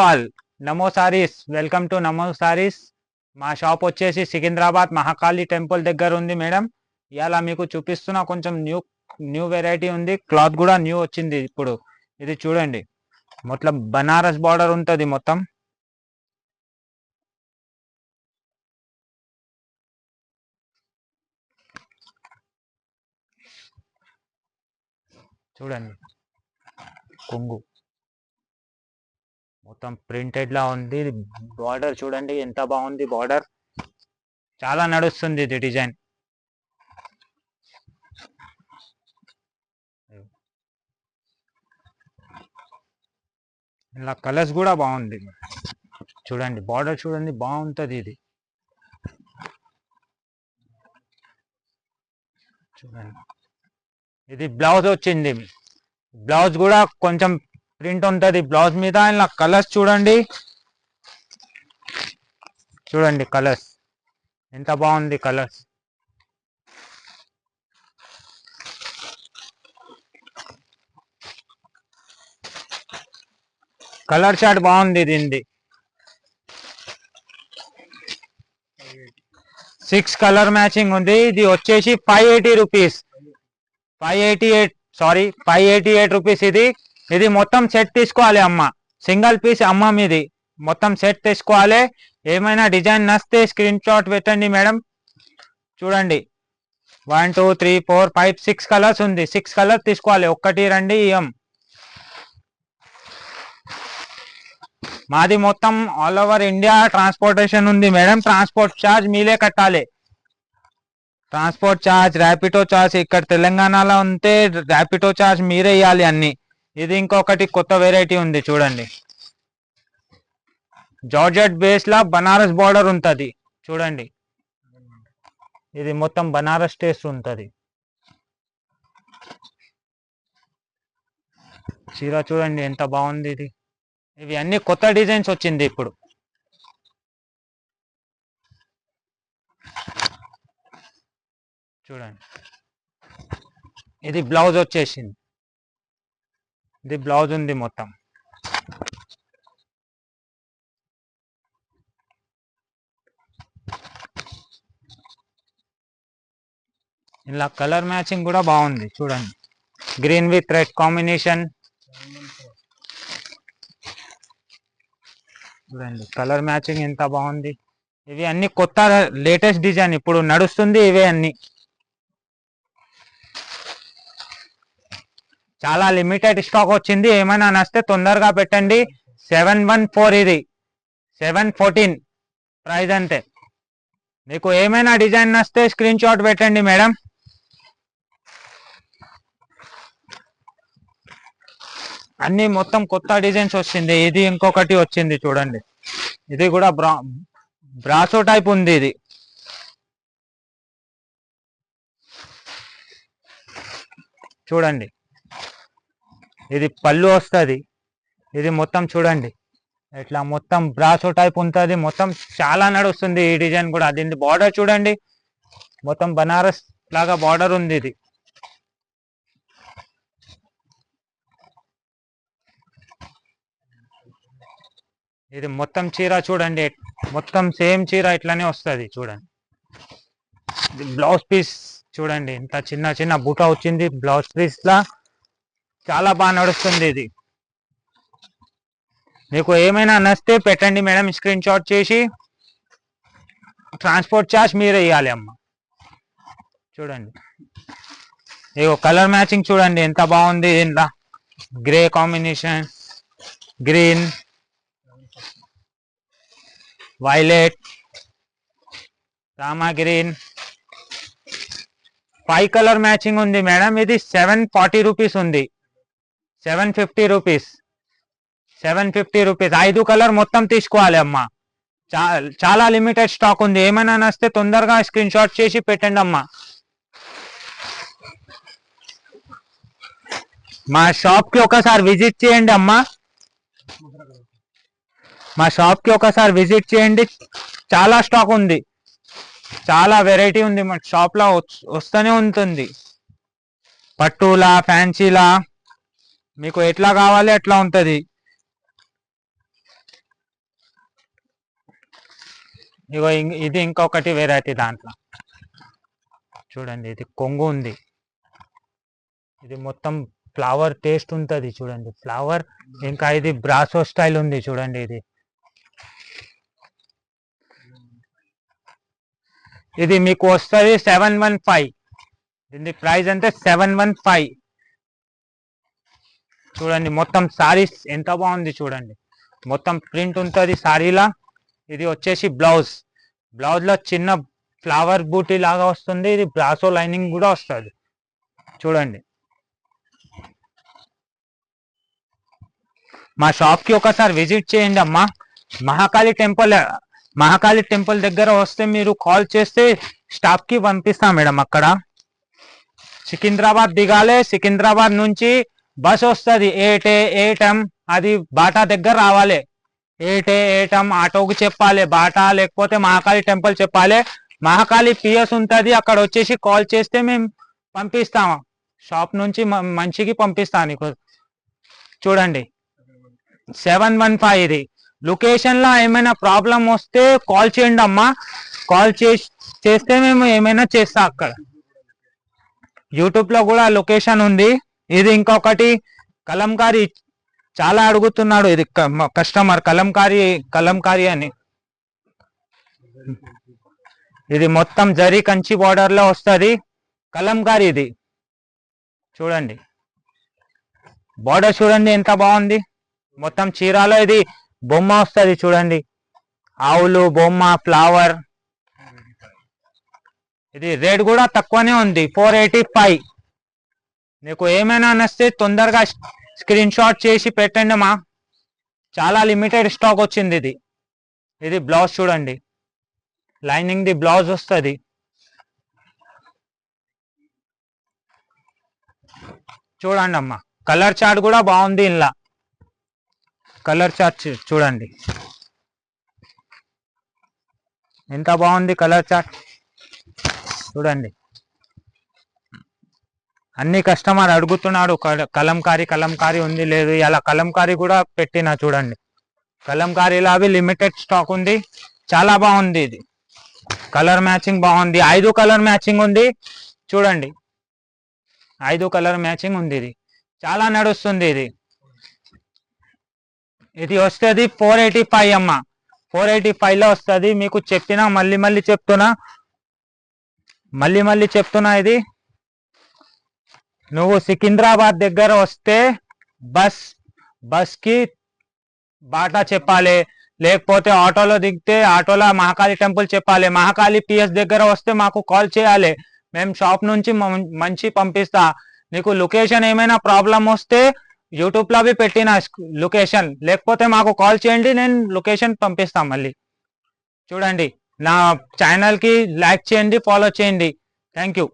All Namo saris welcome to నమో సారీస్. మా shop వచ్చేసి Secunderabad Mahakali temple దగ్గర ఉంది మేడం. ఇలా మీకు చూపిస్తున్న కొంచెం న్యూ న్యూ వెరైటీ ఉంది. క్లాత్ కూడా న్యూ వచ్చింది ఇప్పుడు. ఇది చూడండి, మొత్తం బనారస్ బార్డర్ ఉంటుంది మొత్తం. చూడండి, కొంగు మొత్తం ప్రింటెడ్ లా ఉంది. బార్డర్ చూడండి ఎంత బాగుంది. బార్డర్ చాలా నడుస్తుంది ఇది డిజైన్. ఇలా కలర్స్ కూడా బాగుంది. చూడండి బార్డర్ చూడండి బాగుంటుంది ఇది. చూడండి, ఇది బ్లౌజ్ వచ్చింది. బ్లౌజ్ కూడా కొంచెం ప్రింట్ ఉంటుంది బ్లౌజ్ మీద. ఇలా కలర్స్ చూడండి, చూడండి కలర్స్ ఎంత బాగుంది. కలర్స్ కలర్ చార్ట్ బాగుంది దీనిది. 6 కలర్ మ్యాచింగ్ ఉంది. ఇది వచ్చేసి 580 రూపీస్. 588 రూపీస్ ఇది. ఇది మొత్తం సెట్ తీసుకోవాలి అమ్మ. సింగిల్ పీస్ అమ్మ మీది మొత్తం సెట్ తీసుకోవాలి. ఏమైనా డిజైన్ నస్తే స్క్రీన్ షాట్ పెట్టండి మేడం. చూడండి 1 2 3 4 5 6 కలర్స్ ఉంది. 6 కలర్స్ తీసుకోవాలి. ఒక్కటి రండి ఇయ్యం. మాది మొత్తం ఆల్ ఓవర్ ఇండియా ట్రాన్స్పోర్టేషన్ ఉంది మేడం. ట్రాన్స్పోర్ట్ ఛార్జ్ మీలే కట్టాలి. Transport charge, Rapido charge. ఇక్కడ తెలంగాణలో ఉంటే ర్యాపిడో ఛార్జ్ మీరే ఇవ్వాలి అన్ని. ఇది ఇంకొకటి కొత్త వెరైటీ ఉంది చూడండి. జార్జెట్ బేస్ లా బనారస్ బార్డర్ ఉంటుంది చూడండి. ఇది మొత్తం బనారస్ టేస్ట్ ఉంటుంది. చీర చూడండి ఎంత బాగుంది ఇది. ఇవి అన్ని కొత్త డిజైన్స్ వచ్చింది ఇప్పుడు. చూడండి, ఇది బ్లౌజ్ వచ్చేసింది. ఇది బ్లౌజ్ ఉంది మొత్తం. ఇలా కలర్ మ్యాచింగ్ కూడా బాగుంది చూడండి. Green with red combination. చూడండి కలర్ మ్యాచింగ్ ఎంత బాగుంది. ఇవి అన్ని కొత్త లేటెస్ట్ డిజైన్ ఇప్పుడు నడుస్తుంది. ఇవే అన్ని చాలా లిమిటెడ్ స్టాక్ వచ్చింది. ఏమైనా నచ్చితే తొందరగా పెట్టండి. 714 ఇది 714 ప్రైస్ అంతే. మీకు ఏమైనా డిజైన్ నచ్చితే స్క్రీన్ షాట్ పెట్టండి మేడం. అన్ని మొత్తం కొత్త డిజైన్స్ వచ్చింది. ఇది ఇంకొకటి వచ్చింది చూడండి. ఇది కూడా బ్రాసో టైప్ ఉంది. ఇది చూడండి, ఇది పళ్ళు వస్తుంది. ఇది మొత్తం చూడండి ఇట్లా మొత్తం బ్రాసో టైప్ ఉంటుంది. మొత్తం చాలా నడుస్తుంది ఈ డిజైన్ కూడా. దీని బార్డర్ చూడండి మొత్తం బనారస్ లాగా బార్డర్ ఉంది. ఇది ఇది మొత్తం చీర చూడండి, మొత్తం సేమ్ చీర ఇట్లానే వస్తుంది చూడండి. బ్లౌజ్ పీస్ చూడండి ఇంత చిన్న చిన్న బూటా వచ్చింది బ్లౌజ్ పీస్ లా. చాలా బాగా నడుస్తుంది ఇది. మీకు ఏమైనా నచ్చితే పెట్టండి మేడం స్క్రీన్ షాట్ చేసి. ట్రాన్స్పోర్ట్ ఛార్జ్ మీరే ఇవ్వాలి అమ్మ. చూడండి ఇగో కలర్ మ్యాచింగ్ చూడండి ఎంత బాగుంది. ఇంట్లో grey combination, green, violet, Rama green. 5 colour matching ఉంది మేడం. ఇది 740 రూపీస్ ఉంది. 750 రూపీస్. 750 రూపీస్. 5 కలర్ మొత్తం తీసుకోవాలి అమ్మ. చాలా లిమిటెడ్ స్టాక్ ఉంది. ఏమైనా నచ్చితే తొందరగా స్క్రీన్ షాట్ చేసి పెట్టండి అమ్మ. మా షాప్ కి ఒకసారి విజిట్ చేయండి అమ్మ. మా షాప్ కి ఒకసారి విజిట్ చేయండి. చాలా స్టాక్ ఉంది, చాలా వెరైటీ ఉంది మా షాప్ లో. వస్తూనే ఉంటుంది. పట్టులా, ఫ్యాన్సీలా మీకు ఎట్లా కావాలి ఎట్లా ఉంటుంది. ఇగో ఇది ఇంకొకటి వెరైటీ దాంట్లో చూడండి, ఇది కొంగు ఉంది, ఇది మొత్తం ఫ్లవర్ టేస్ట్ ఉంటుంది చూడండి, ఫ్లవర్. ఇంకా ఇది బ్రాసో స్టైల్ ఉంది చూడండి, ఇది మీకు వస్తుంది 715. దీని ప్రైస్ అంటే 715. చూడండి మొత్తం సారీస్ ఎంత బాగుంది చూడండి, మొత్తం ప్రింట్ ఉంటుంది సారీలా. ఇది వచ్చేసి బ్లౌజ్ లో చిన్న ఫ్లవర్ బూటీ లాగా వస్తుంది, ఇది బ్రాసో లైనింగ్ కూడా వస్తుంది చూడండి. మా షాప్ కి ఒకసారి విజిట్ చేయండి అమ్మా. మహాకాళి టెంపుల్ దగ్గర వస్తే మీరు కాల్ చేస్తే స్టాఫ్ కి పంపిస్తాం మేడం. అక్కడ సికింద్రాబాద్ దిగాలి, సికింద్రాబాద్ నుంచి బస్ వస్తుంది 8 AM. అది బాటా దగ్గర రావాలి. 8 AM ఆటోకి చెప్పాలి బాటా, లేకపోతే మహాకాళి టెంపుల్ చెప్పాలి. మహాకాళి PS ఉంటుంది, అక్కడ వచ్చేసి కాల్ చేస్తే మేము పంపిస్తాము. షాప్ నుంచి మంచికి పంపిస్తాను. చూడండి 715. ఇది లొకేషన్ లో ఏమైనా ప్రాబ్లం వస్తే కాల్ చేయండి అమ్మా. కాల్ చేస్తే మేము ఏమైనా చేస్తాం. అక్కడ యూట్యూబ్ లో కూడా లొకేషన్ ఉంది. ఇది ఇంకొకటి కలంకారీ, చాలా అడుగుతున్నాడు ఇది కస్టమర్, కలంకారీ అని. ఇది మొత్తం జరీ కంచి బార్డర్ లో వస్తుంది కలంకారీ. ఇది చూడండి బార్డర్ చూడండి ఎంత బాగుంది. మొత్తం చీరాలో ఇది బొమ్మ వస్తుంది చూడండి, ఆవులు బొమ్మ ఫ్లవర్. ఇది రేట్ కూడా తక్కువనే ఉంది 485. నీకు ఏమైనా నచ్చితే తొందరగా స్క్రీన్ షాట్ చేసి పెట్టండి మా, చాలా లిమిటెడ్ స్టాక్ వచ్చింది. ఇది బ్లౌజ్ చూడండి, లైనింగ్ ది బ్లౌజ్ వస్తుంది. చూడండి అమ్మా, కలర్ చార్ట్ కూడా బాగుంది. ఇలా కలర్ చార్ట్ చూడండి ఎంత బాగుంది కలర్ చార్ట్ చూడండి. అన్ని కస్టమర్ అడుగుతున్నాడు కలంకారీ ఉంది లేదు, ఇలా కలంకారీ కూడా పెట్టినా చూడండి. కలంకారీలో అవి లిమిటెడ్ స్టాక్ ఉంది, చాలా బాగుంది. ఇది కలర్ మ్యాచింగ్ బాగుంది, 5 కలర్ మ్యాచింగ్ ఉంది చూడండి, 5 కలర్ మ్యాచింగ్ ఉంది. ఇది చాలా నడుస్తుంది. ఇది వస్తుంది 485 అమ్మ, 485 లో వస్తుంది. మీకు చెప్పినా మళ్ళీ చెప్తున్నా ఇది నువ్వు సికింద్రాబాద్ దగ్గర వస్తే బస్ కి బాటా చెప్పాలి, లేకపోతే ఆటోలో దిగితే ఆటోలో మహాకాళి టెంపుల్ చెప్పాలి. మహాకాళి PS దగ్గర వస్తే మాకు కాల్ చేయాలి, మేము షాప్ నుంచి మంచి పంపిస్తా. నీకు లొకేషన్ ఏమైనా ప్రాబ్లం వస్తే యూట్యూబ్ లో పెట్టిన లొకేషన్, లేకపోతే మాకు కాల్ చేయండి, నేను లొకేషన్ పంపిస్తాం. మళ్ళీ చూడండి, నా ఛానల్ కి లైక్ చేయండి, ఫాలో చేయండి. Thank you.